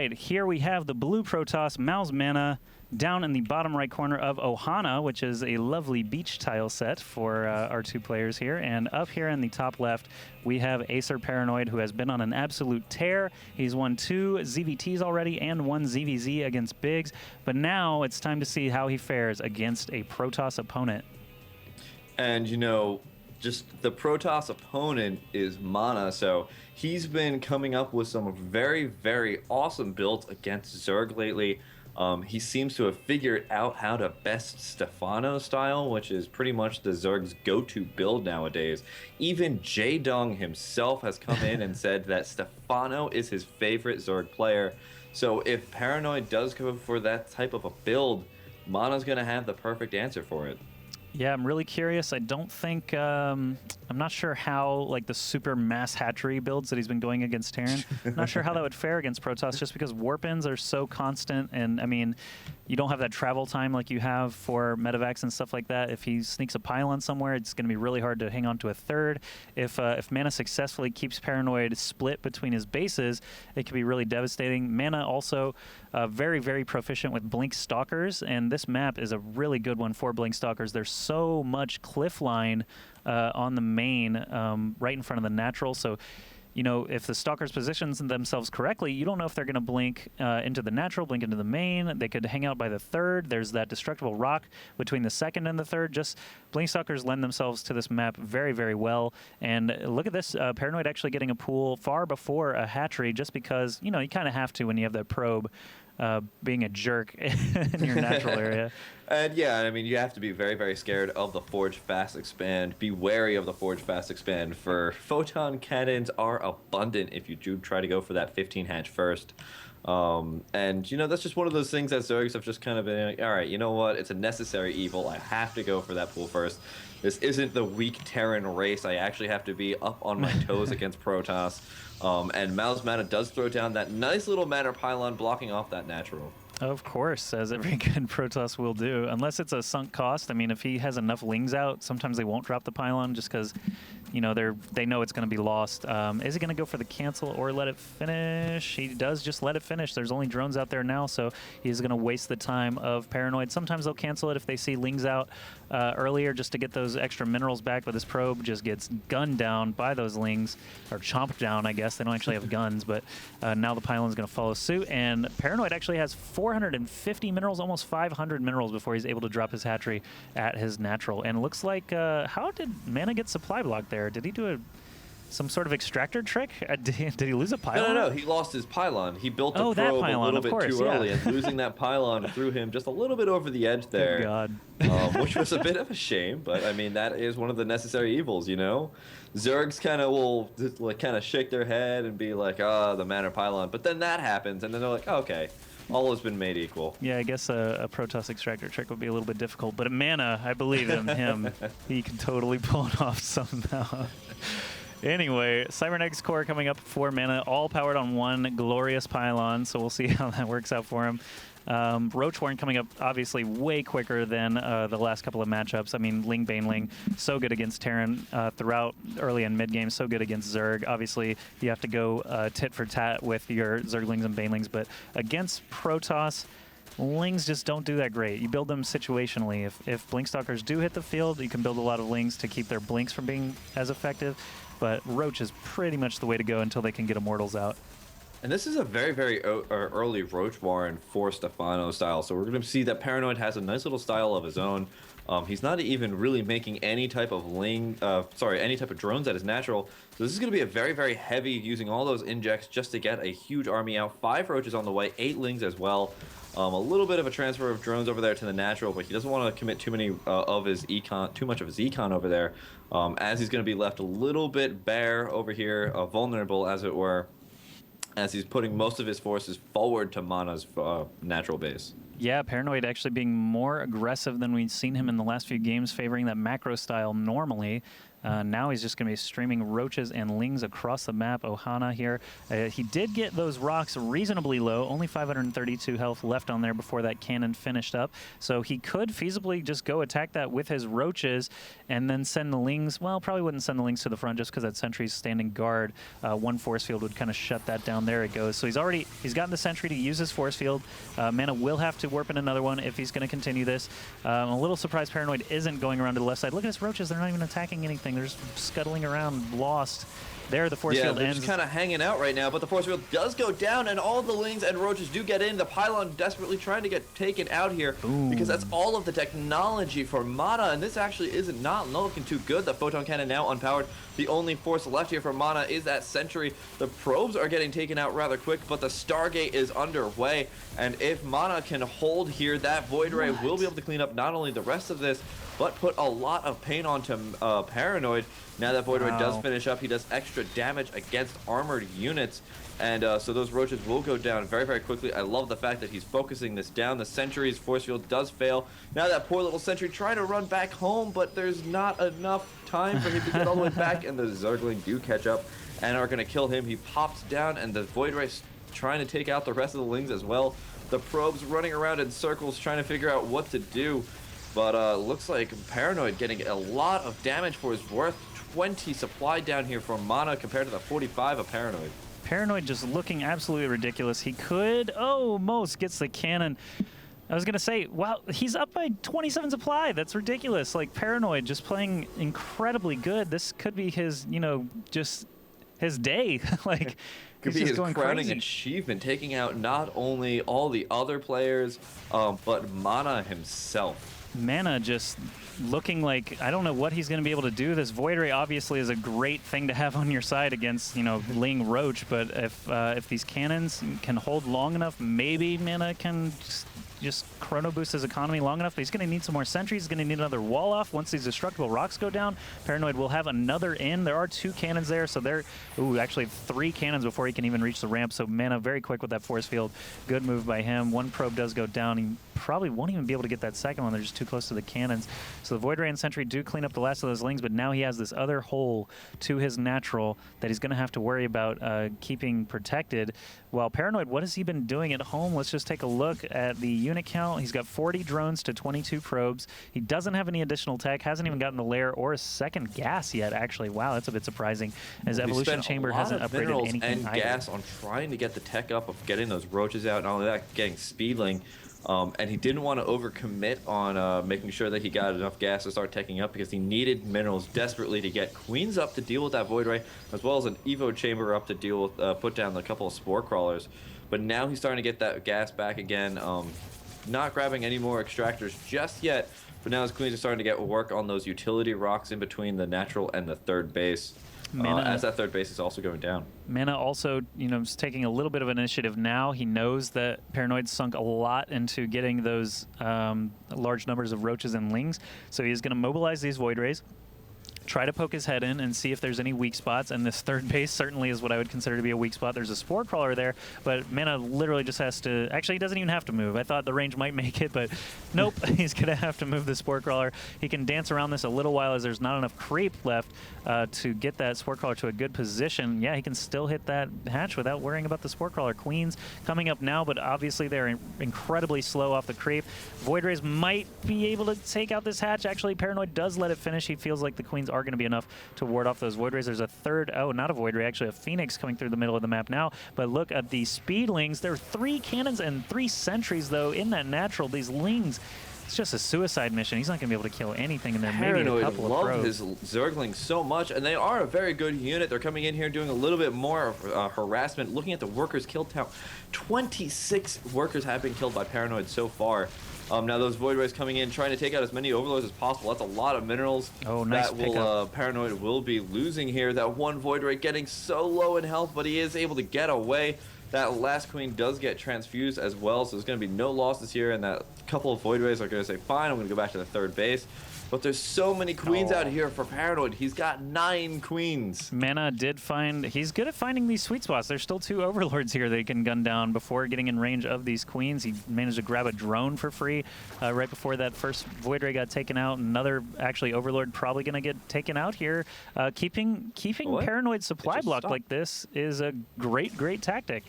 right, here we have the blue Protoss, Mouz.MaNa, down in the bottom right corner of Ohana, which is a lovely beach tile set for our two players here. And up here in the top left, we have Acer.ParanOid, who has been on an absolute tear. He's won 2 ZVTs already and 1 ZVZ against Biggs. But now it's time to see how he fares against a Protoss opponent. And, you know, just the Protoss opponent is Mana, so he's been coming up with some very, very awesome builds against Zerg lately. He seems to have figured out how to best Stefano style, which is pretty much the Zerg's go-to build nowadays. Even Jaedong himself has come in and said that Stefano is his favorite Zerg player. So if Paranoid does go for that type of a build, Mana's going to have the perfect answer for it. Yeah, I'm really curious. I don't think, I'm not sure how, like, the super mass hatchery builds that he's been going against Terran, I'm not sure how that would fare against Protoss, just because warp-ins are so constant, and, I mean, you don't have that travel time like you have for medevacs and stuff like that. If he sneaks a pylon somewhere, it's going to be really hard to hang on to a third. If Mana successfully keeps Paranoid split between his bases, it can be really devastating. Mana also very, very proficient with Blink Stalkers, and this map is a really good one for Blink Stalkers. There's so much cliff line on the main right in front of the natural, so you know, if the Stalkers positions themselves correctly, you don't know if they're going to blink into the natural, blink into the main. They could hang out by the third. There's that destructible rock between the second and the third. Just Blink Stalkers lend themselves to this map very, very well. And look at this, Paranoid actually getting a pool far before a hatchery, just because, you know, you kind of have to when you have that probe. Being a jerk in your natural area. And yeah, I mean, you have to be very, very scared of the Forge Fast Expand. Be wary of the Forge Fast Expand, for photon cannons are abundant if you do try to go for that 15 hatch first. And, you know, that's just one of those things that Zergs have just kind of been like, all right, you know what? It's a necessary evil. I have to go for that pool first. This isn't the weak Terran race. I actually have to be up on my toes against Protoss. And Mouz.MaNa does throw down that nice little Mana Pylon blocking off that natural. Of course, as every good Protoss will do, unless it's a sunk cost. I mean, if he has enough lings out, sometimes they won't drop the pylon just because, you know, they know it's going to be lost. Is he going to go for the cancel or let it finish? He does just let it finish. There's only drones out there now, so he's going to waste the time of Paranoid. Sometimes they'll cancel it if they see lings out earlier just to get those extra minerals back, but this probe just gets gunned down by those lings, or chomped down, I guess. They don't actually have guns, but now the pylon's going to follow suit, and Paranoid actually has 450 minerals, almost 500 minerals before he's able to drop his hatchery at his natural. And it looks like, how did Mana get supply blocked there? Did he do some sort of extractor trick? Did he lose a pylon? No, he lost his pylon. He built a probe pylon, a little bit too early, yeah. and losing that pylon threw him just a little bit over the edge there. Good God. Which was a bit of a shame, but I mean, that is one of the necessary evils, you know? Zergs kind of will just, like, kind of shake their head and be like, the Mana Pylon, but then that happens, and then they're like, oh, okay. All has been made equal. Yeah, I guess a Protoss extractor trick would be a little bit difficult, but at Mana, I believe in him. He can totally pull it off somehow. Anyway, Cybernetics Core coming up for Mana, all powered on one glorious pylon, so we'll see how that works out for him. Roachborn coming up obviously way quicker than the last couple of matchups. I mean, Ling Baneling, so good against Terran throughout early and mid game, so good against Zerg. Obviously, you have to go tit for tat with your Zerglings and Banelings, but against Protoss, Lings just don't do that great. You build them situationally. If Blink Stalkers do hit the field, you can build a lot of Lings to keep their Blinks from being as effective, but Roach is pretty much the way to go until they can get Immortals out. And this is a very, very early Roach Warren for Stefano style. So we're going to see that Paranoid has a nice little style of his own. He's not even really making any type of any type of drones that is natural. So this is going to be a very, very heavy, using all those injects just to get a huge army out. 5 Roaches on the way, 8 Lings as well. A little bit of a transfer of drones over there to the natural, but he doesn't want to commit too much of his econ over there, as he's going to be left a little bit bare over here, vulnerable as it were, as he's putting most of his forces forward to Mana's natural base. Yeah, Paranoid actually being more aggressive than we've seen him in the last few games, favoring that macro style normally. Now he's just going to be streaming roaches and lings across the map. Ohana here. He did get those rocks reasonably low, only 532 health left on there before that cannon finished up. So he could feasibly just go attack that with his roaches and then send the lings. Well, probably wouldn't send the lings to the front just because that sentry's standing guard. One force field would kind of shut that down. There it goes. So he's gotten the sentry to use his force field. MaNa will have to warp in another one if he's going to continue this. I'm a little surprised ParanOid isn't going around to the left side. Look at his roaches. They're not even attacking anything. They're just scuttling around, lost. There, the force field they're ends. just kind of hanging out right now, but the force field does go down, and all the lings and roaches do get in. The pylon desperately trying to get taken out here because that's all of the technology for MaNa, and this actually isn't not looking too good. The photon cannon now unpowered. The only force left here for MaNa is that sentry. The probes are getting taken out rather quick, but the Stargate is underway, and if MaNa can hold here, that Void Ray will be able to clean up not only the rest of this, but put a lot of pain onto ParanOid. Now that Void Ray does finish up, he does extra damage against armored units. And so those roaches will go down very, very quickly. I love the fact that he's focusing this down. The sentry's force field does fail. Now that poor little sentry trying to run back home, but there's not enough time for him to get all the way back. And the Zergling do catch up and are going to kill him. He pops down, and the Void Ray's trying to take out the rest of the lings as well. The probes running around in circles trying to figure out what to do. But looks like ParanOid getting a lot of damage for his worth. 20 supply down here from MaNa compared to the 45 of ParanOid. ParanOid just looking absolutely ridiculous. He could... Oh, Mouz gets the cannon. I was going to say, wow, he's up by 27 supply. That's ridiculous. Like, ParanOid just playing incredibly good. This could be his, you know, just his day. Like, could be his crowning crazy achievement, taking out not only all the other players, but MaNa himself. MaNa just looking like, I don't know what he's going to be able to do. This Void Ray obviously is a great thing to have on your side against, you know, Ling Roach, but if these cannons can hold long enough, maybe MaNa can just chrono boost his economy long enough, but he's going to need some more sentries. He's going to need another wall off. Once these destructible rocks go down, ParanOid will have another in. There are 2 cannons there, so there, actually 3 cannons before he can even reach the ramp. So MaNa very quick with that force field. Good move by him. One probe does go down. He probably won't even be able to get that second one. They're just too close to the cannons. So the Void Ray and Sentry do clean up the last of those lings, but now he has this other hole to his natural that he's going to have to worry about keeping protected. While ParanOid, what has he been doing at home? Let's just take a look at the unit count. He's got 40 drones to 22 probes. He doesn't have any additional tech, hasn't even gotten the lair or a second gas yet, actually. Wow, that's a bit surprising. His evolution chamber hasn't upgraded anything and either. Gas on trying to get the tech up of getting those roaches out, and all of that, getting speedling. And he didn't want to overcommit on making sure that he got enough gas to start teching up because he needed minerals desperately to get Queens up to deal with that Void Ray, as well as an Evo chamber up to deal with, put down a couple of Spore Crawlers. But now he's starting to get that gas back again. Not grabbing any more extractors just yet, but now his Queens are starting to get work on those utility rocks in between the natural and the third base. As that third base is also going down. MaNa also, you know, is taking a little bit of initiative now. He knows that ParanOid sunk a lot into getting those large numbers of roaches and lings, so he's going to mobilize these Void Rays, try to poke his head in and see if there's any weak spots, and this third base certainly is what I would consider to be a weak spot. There's a Spore Crawler there, but MaNa literally just has to... Actually, he doesn't even have to move. I thought the range might make it, but nope, he's going to have to move the Spore Crawler. He can dance around this a little while as there's not enough creep left to get that Spore Crawler to a good position. Yeah, he can still hit that hatch without worrying about the Spore Crawler. Queens coming up now, but obviously they're incredibly slow off the creep. Void Rays might be able to take out this hatch. Actually, ParanOid does let it finish. He feels like the Queens are going to be enough to ward off those Void Rays. There's a third, oh, not a Void Ray, actually a Phoenix coming through the middle of the map now. But look at the Speedlings. There are 3 cannons and 3 sentries, though, in that natural. These Lings, it's just a suicide mission. He's not going to be able to kill anything in there. Maybe a couple of probes. Love his Zerglings so much, and they are a very good unit. They're coming in here doing a little bit more harassment. Looking at the workers kill count, 26 workers have been killed by ParanOid so far. Now those Void Rays coming in, trying to take out as many Overlords as possible. That's a lot of minerals. Oh, nice that will ParanOid will be losing here. That one Void Ray getting so low in health, but he is able to get away. That last Queen does get transfused as well, so there's going to be no losses here, and that couple of Void Rays are going to say, fine, I'm going to go back to the third base. But there's so many queens out here for Paranoid. He's got 9 queens. MaNa did find, he's good at finding these sweet spots. There's still 2 overlords here that he can gun down before getting in range of these queens. He managed to grab a drone for free right before that first Void Ray got taken out. Another, actually, overlord probably going to get taken out here. Keeping Paranoid supply blocked like this is a great tactic.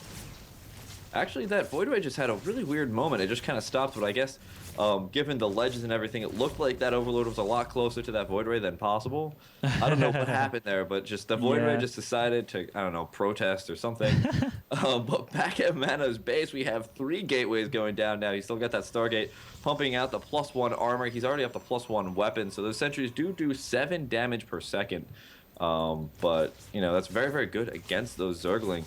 Actually, that Void Ray just had a really weird moment. It just kind of stopped, but I guess given the ledges and everything, it looked like that Overlord was a lot closer to that Void Ray than possible. I don't know what happened there, but just the Void Ray just decided to, I don't know, protest or something. But back at MaNa's base, we have 3 gateways going down now. He's still got that Stargate pumping out the +1 armor. He's already up to +1 weapon, so those sentries do 7 damage per second. But, you know, that's very good against those Zergling.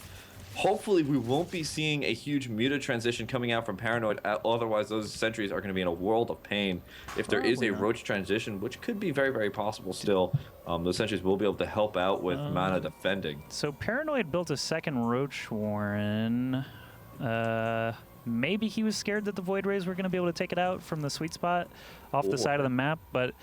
Hopefully, we won't be seeing a huge muta transition coming out from Paranoid. Otherwise, those sentries are going to be in a world of pain. If there is a roach transition, which could be very possible still, those sentries will be able to help out with MaNa defending. So Paranoid built a second Roach Warren. Maybe he was scared that the Void Rays were going to be able to take it out from the sweet spot off the side of the map. But,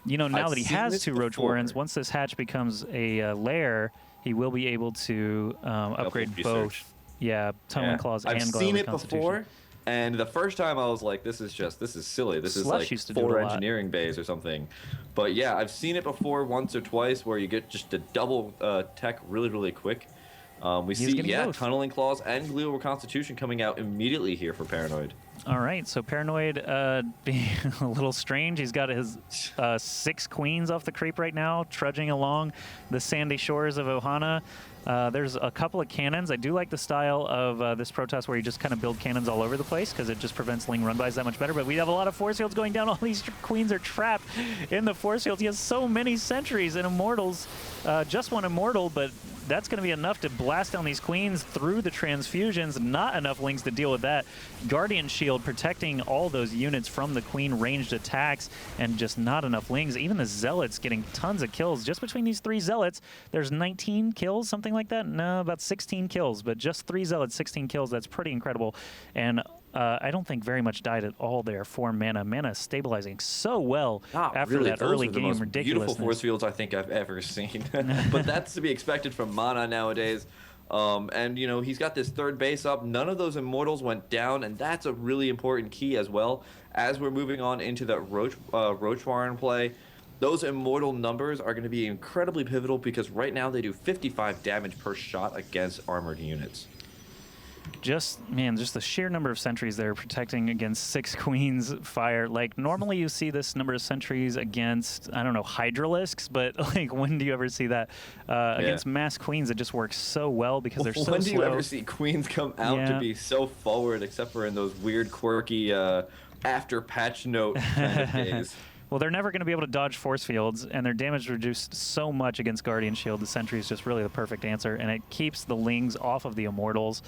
you know, now that he has 2 Roach Warrens, once this hatch becomes a lair, he will be able to upgrade both. Yeah, Tunneling Claws and I've seen it before, and the first time I was like, this is silly. This is like 4 engineering bays or something. But yeah, I've seen it before once or twice where you get just a double tech really quick. We see, Tunneling Claws and Glial Reconstitution coming out immediately here for Paranoid. All right, so Paranoid being a little strange. He's got his 6 queens off the creep right now, trudging along the sandy shores of Ohana. There's a couple of cannons. I do like the style of this Protoss where you just kind of build cannons all over the place because it just prevents Ling run-bys that much better. But we have a lot of force fields going down. All these queens are trapped in the force fields. He has so many sentries and immortals. Just 1 immortal, but that's going to be enough to blast down these queens through the transfusions. Not enough Lings to deal with that. Guardian Shield protecting all those units from the queen ranged attacks, and just not enough Lings. Even the Zealots getting tons of kills. Just between these 3 Zealots, there's 19 kills, something like that? No, about 16 kills, but just 3 Zealots, 16 kills. That's pretty incredible. And I don't think very much died at all there for MaNa. MaNa stabilizing so well after that early game ridiculousness. Beautiful force fields I think I've ever seen. But that's to be expected from MaNa nowadays. And, you know, he's got this 3rd base up. None of those immortals went down, and that's a really important key as well. As we're moving on into that Roach Warren play, those immortal numbers are going to be incredibly pivotal because right now they do 55 damage per shot against armored units. Just the sheer number of sentries they're protecting against 6 queens fire. Like, normally you see this number of sentries against, I don't know, Hydralisks, but, like, when do you ever see that? Against mass queens, it just works so well because they're so slow. When do you ever see queens come out to be so forward, except for in those weird, quirky, after patch note kind of days? Well, they're never going to be able to dodge force fields, and their damage reduced so much against Guardian Shield. The Sentry is just really the perfect answer, and it keeps the Lings off of the Immortals.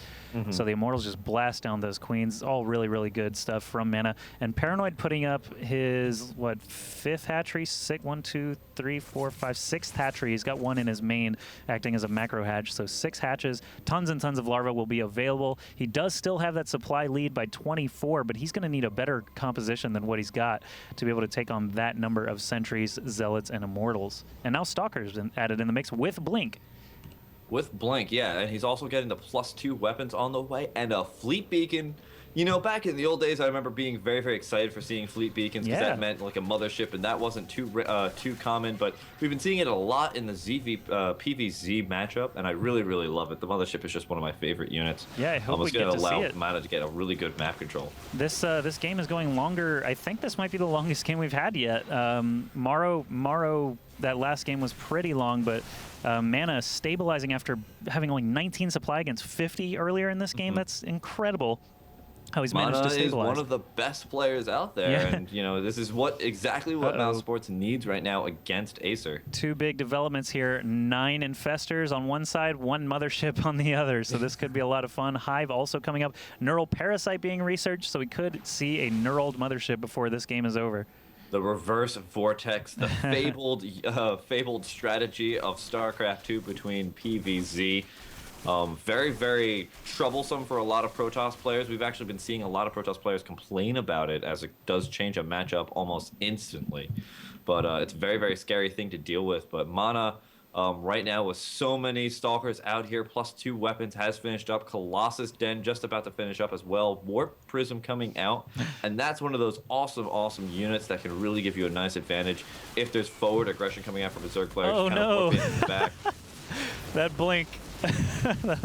So the Immortals just blast down those queens. All really good stuff from MaNa. And Paranoid putting up his, what, 5th hatchery? 6th hatchery. He's got 1 in his main, acting as a macro hatch. So 6 hatches, tons and tons of larvae will be available. He does still have that supply lead by 24, but he's going to need a better composition than what he's got to be able to take on that number of sentries, zealots, and immortals. And now Stalker's been added in the mix with Blink. With Blink, yeah, and he's also getting the +2 weapons on the way and a fleet beacon. You know, back in the old days, I remember being very excited for seeing fleet beacons because that meant like a mothership, and that wasn't too common. But we've been seeing it a lot in the PVZ matchup, and I really love it. The mothership is just one of my favorite units. Yeah, I hope we get to see it. It's going to allow MaNa to get a really good map control. This game is going longer. I think this might be the longest game we've had yet. Morrow, that last game was pretty long, but MaNa stabilizing after having only 19 supply against 50 earlier in this game. That's incredible. How he's managed to stabilize. MaNa is one of the best players out there, and you know this is exactly what Mouse Sports needs right now against Acer. 2 big developments here: 9 infestors on one side, 1 mothership on the other. So this could be a lot of fun. Hive also coming up. Neural parasite being researched, so we could see a neuraled mothership before this game is over. The reverse vortex, the fabled strategy of StarCraft 2 between PVZ. Very, very troublesome for a lot of Protoss players. We've actually been seeing a lot of Protoss players complain about it, as it does change a matchup almost instantly. But it's a very, very scary thing to deal with. But Mana, right now, with so many Stalkers out here, +2 weapons, has finished up. Colossus Den just about to finish up as well. Warp Prism coming out. And that's one of those awesome, awesome units that can really give you a nice advantage if there's forward aggression coming out from a Zerg player. Oh, no. Back. That blink.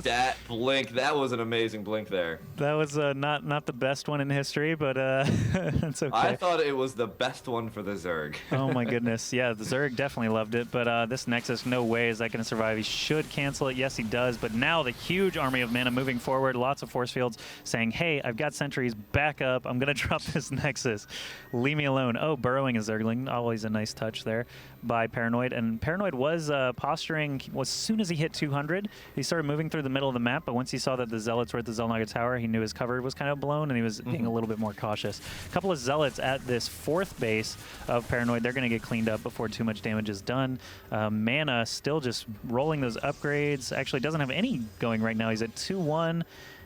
That blink, that was an amazing blink there. That was not the best one in history, but it's okay. I thought it was the best one for the Zerg. Oh my goodness, yeah, the Zerg definitely loved it, but this Nexus, no way is that going to survive. He should cancel it, yes he does, but now the huge army of mana moving forward, lots of force fields saying, hey, I've got sentries, back up, I'm going to drop this Nexus. Leave me alone. Oh, burrowing a Zergling, always a nice touch there by Paranoid, and Paranoid was posturing as soon as he hit 200. He started moving through the middle of the map, but once he saw that the Zealots were at the Xel'Naga Tower, he knew his cover was kind of blown, and he was being a little bit more cautious. A couple of Zealots at this 4th base of Paranoid. They're going to get cleaned up before too much damage is done. Mana still just rolling those upgrades. Actually doesn't have any going right now. He's at 2-1.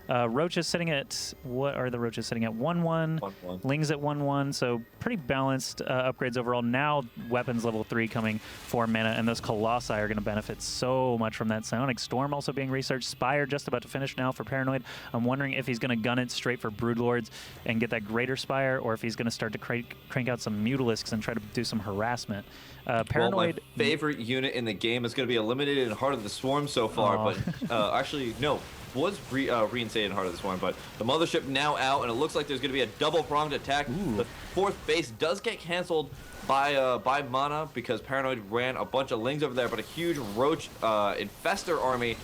Roach is sitting at, what are the Roaches sitting at? 1-1. Ling's at 1-1, so pretty balanced upgrades overall. Now weapons level 3 coming for Mana, and those Colossi are going to benefit so much from that. Psionic Storm also being researched. Spire just about to finish now for Paranoid. I'm wondering if he's going to gun it straight for Broodlords and get that Greater Spire, or if he's going to start to crank out some Mutalisks and try to do some harassment. Paranoid. Well, my favorite unit in the game is going to be eliminated in Heart of the Swarm so far, but actually, no. Was reinstated in Heart of the Swarm, but the Mothership now out, and it looks like there's going to be a double-pronged attack. Ooh. The 4th base does get canceled by Mana because Paranoid ran a bunch of Lings over there, but a huge Roach Infestor army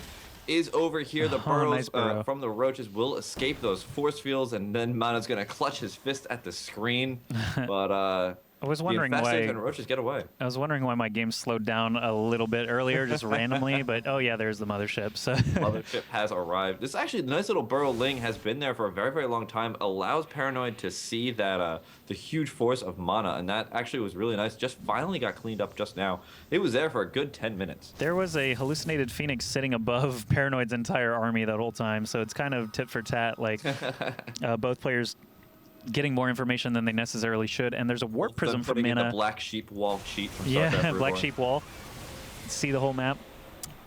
is over here. The burrows nice from the Roaches will escape those force fields, and then Mana's going to clutch his fist at the screen. But I was wondering the why and Roaches get away. I was wondering why my game slowed down a little bit earlier, just randomly. But oh yeah, there's the Mothership. So Mothership has arrived. This actually nice little burrow Ling has been there for a very, very long time. Allows Paranoid to see that the huge force of Mana, and that actually was really nice. Just finally got cleaned up just now. It was there for a good 10 minutes. There was a hallucinated Phoenix sitting above Paranoid's entire army that whole time. So it's kind of tit for tat, like both players getting more information than they necessarily should, and there's a warp prism from Mana. The Black Sheep wall cheat from StarCraft. Yeah, Black Sheep wall. See the whole map.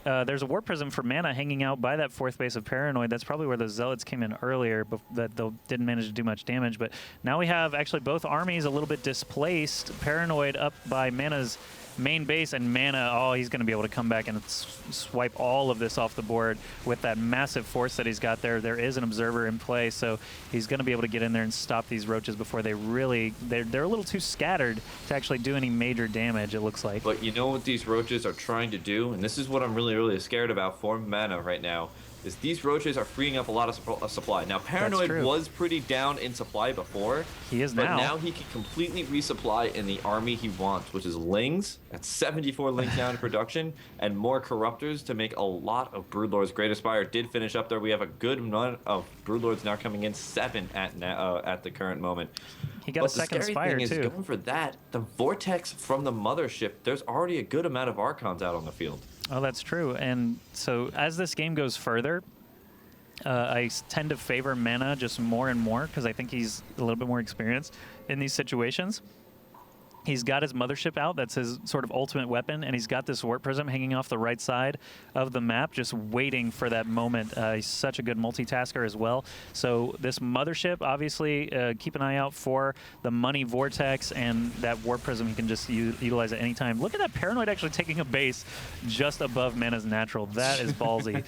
There's a warp prism for Mana hanging out by that 4th base of Paranoid. That's probably where those Zealots came in earlier, but that they didn't manage to do much damage. But now we have actually both armies a little bit displaced. Paranoid up by Mana's main base, and Mana, oh, he's going to be able to come back and swipe all of this off the board with that massive force that he's got there. There is an observer in play, so he's going to be able to get in there and stop these Roaches before they really, they're a little too scattered to actually do any major damage, it looks like. But you know what these Roaches are trying to do, and this is what I'm really, really scared about for Mana right now, is these Roaches are freeing up a lot of supply. Now, Paranoid was pretty down in supply before. He is but now. But now he can completely resupply in the army he wants, which is Lings. That's 74 Lings now in production, and more Corruptors to make a lot of Broodlords. Greater Spire did finish up there. We have a good amount of Broodlords now coming in, 7 at the current moment. He got a second Spire, too. too. Going for that, the Vortex from the Mothership, there's already a good amount of Archons out on the field. Oh, that's true. And so as this game goes further, I tend to favor Mana just more and more because I think he's a little bit more experienced in these situations. He's got his Mothership out. That's his sort of ultimate weapon. And he's got this Warp Prism hanging off the right side of the map, just waiting for that moment. He's such a good multitasker as well. So this Mothership, obviously, keep an eye out for the Money Vortex and that Warp Prism. He can just utilize at any time. Look at that Paranoid actually taking a base just above Mana's natural. That is ballsy.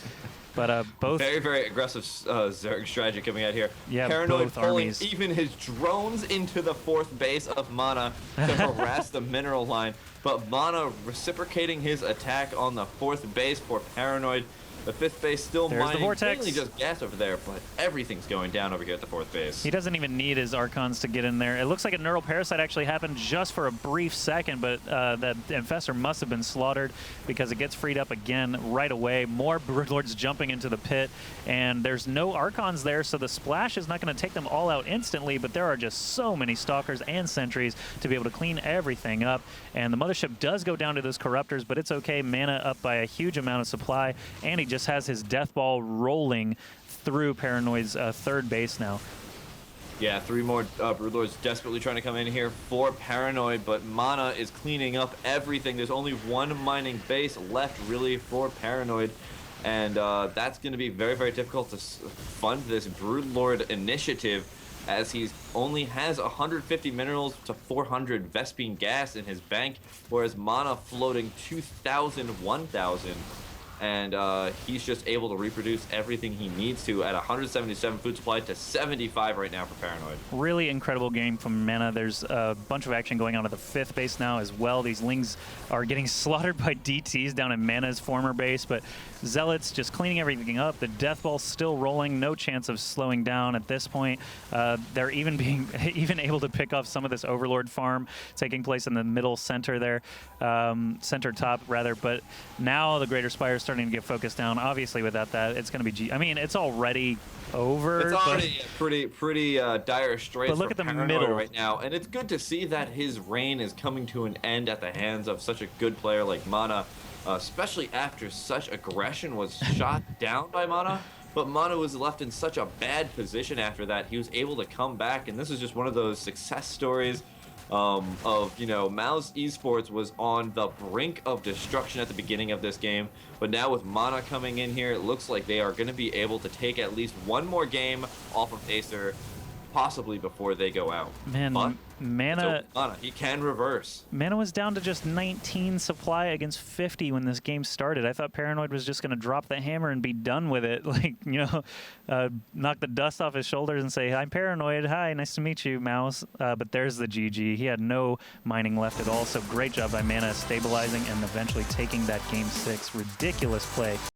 But both very, very aggressive Zerg strategy coming out here. Yeah, Paranoid both pulling armies. even his drones into the 4th base of Mana to harass the mineral line. But Mana reciprocating his attack on the 4th base for Paranoid. The 5th base still mining, mainly just gas over there, but everything's going down over here at the 4th base. He doesn't even need his Archons to get in there. It looks like a Neural Parasite actually happened just for a brief second, but that Infestor must have been slaughtered because it gets freed up again right away. More Broodlords jumping into the pit, and there's no Archons there, so the splash is not going to take them all out instantly, but there are just so many Stalkers and Sentries to be able to clean everything up. And the Mothership does go down to those Corruptors, but it's okay. Mana up by a huge amount of supply, and he just has his death ball rolling through Paranoid's third base now. Yeah, 3 more Broodlords desperately trying to come in here for Paranoid, but Mana is cleaning up everything. There's only 1 mining base left, really, for Paranoid, and that's going to be very, very difficult to fund this Broodlord initiative, as he only has 150 minerals to 400 Vespene gas in his bank, whereas Mana floating 2,000, 1,000. And he's just able to reproduce everything he needs to at 177 food supply to 75 right now for Paranoid. Really incredible game from Mana. There's a bunch of action going on at the 5th base now as well. These Lings are getting slaughtered by DTs down in Mana's former base, but Zealots just cleaning everything up. The death ball's still rolling, no chance of slowing down at this point. They're even being able to pick off some of this Overlord farm taking place in the middle center there, center top rather. But now the Greater Spire is starting to get focused down. Obviously, without that, it's going to be I mean, it's already over. It's already pretty dire straits. But look at the Paranoid middle right now, and it's good to see that his reign is coming to an end at the hands of such a good player like Mana, especially after such aggression was shot down by Mana. But Mana was left in such a bad position after that. He was able to come back, and this is just one of those success stories of, you know, Mouz Esports was on the brink of destruction at the beginning of this game, but now with Mana coming in here, it looks like they are going to be able to take at least 1 more game off of Acer, possibly before they go out. Man, but Mana, he can reverse. Mana was down to just 19 supply against 50 when this game started. I thought Paranoid was just going to drop the hammer and be done with it. Like, you know, knock the dust off his shoulders and say, "I'm Paranoid. Hi, nice to meet you, Mouz." But there's the GG. He had no mining left at all. So great job by Mana stabilizing and eventually taking that game 6. Ridiculous play.